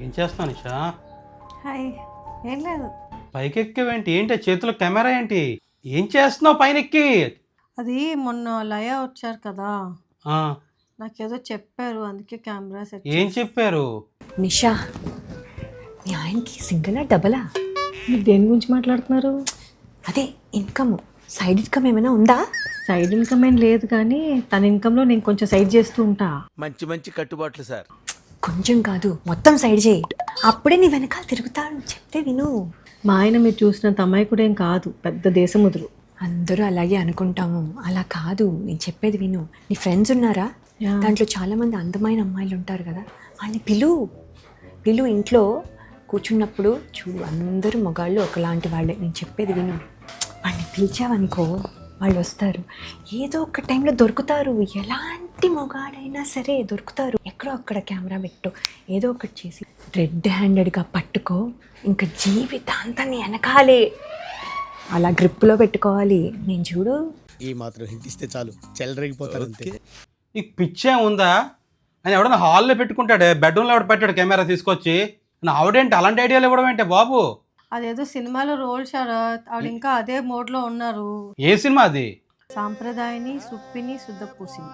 ఏం చేస్తావు నిషా? హాయ్. ఏం లేదు, పైకి ఎక్కేవేంటి? ఏంటి చేతిలో కెమెరా ఏంటి? ఏం చేస్తున్నావు పైన ఎక్కి? అది మొన్న లయ వచ్చారు కదా, ఆ, నాకేదో చెప్పారు, అందుకే కెమెరా సెట్ ఏం చెప్పారు? నిషా, మీ ఆయనకి సింగిలా డబలా? మీరు దేని గురించి మాట్లాడుతున్నారు? అదే ఇన్కమ్, సైడ్ ఇన్కమ్ ఏమైనా ఉందా? సైడ్ ఇన్కమ్ ఏం లేదు, కానీ తన ఇన్కమ్లో నేను కొంచెం సైడ్ చేస్తూ ఉంటా. మంచి మంచి కట్టుబాట్లు సార్. కొంచెం కాదు, మొత్తం సైడ్ చేయి. అప్పుడే నీ వెనకాల తిరుగుతాడు. చెప్తే విను. మా ఆయన మీరు చూసినంత అమాయకుడేం కాదు, పెద్ద దేశముద్రు. అందరూ అలాగే అనుకుంటాము, అలా కాదు. నేను చెప్పేది విను. నీ ఫ్రెండ్స్ ఉన్నారా? యా. దాంట్లో చాలామంది అందమైన అమ్మాయిలు ఉంటారు కదా, వాళ్ళని పిలు ఇంట్లో కూర్చున్నప్పుడు చూడు, అందరూ మగాళ్ళు ఒకలాంటి వాళ్ళే. నేను చెప్పేది విను. వాళ్ళని పిలిచావనుకో, వాళ్ళు వస్తారు. ఏదో ఒక టైంలో దొరుకుతారు. ఎలాంటి మొగాడైనా సరే దొరుకుతారు. ఎక్కడో అక్కడ కెమెరా పెట్టు, ఏదో ఒకటి చేసి రెడ్ హ్యాండెడ్గా పట్టుకో. ఇంకా జీవితాంతాన్ని వెనకాలే అలా గ్రిప్పులో పెట్టుకోవాలి. నేను చూడు, ఈ మాత్రం హింట్ ఇస్తే చాలు, చెల్లరగిపోతారు అంతే. నీకు పిచ్చే ఉందా? అని ఎవడన్నా హాల్లో పెట్టుకుంటాడే, బెడ్రూమ్లో ఎవడ పెట్టాడు కెమెరా తీసుకొచ్చి? నా ఆవిడేంటి అలాంటి ఐడియాలు ఇవ్వడం ఏంటి బాబు? అదేదో సినిమాలో రోల్ శరత్, ఆవిడ ఇంకా అదే మోడ్లో ఉన్నారు. ఏ సినిమా అది? సాంప్రదాయని సుప్పిని శుద్ధ పూసిని.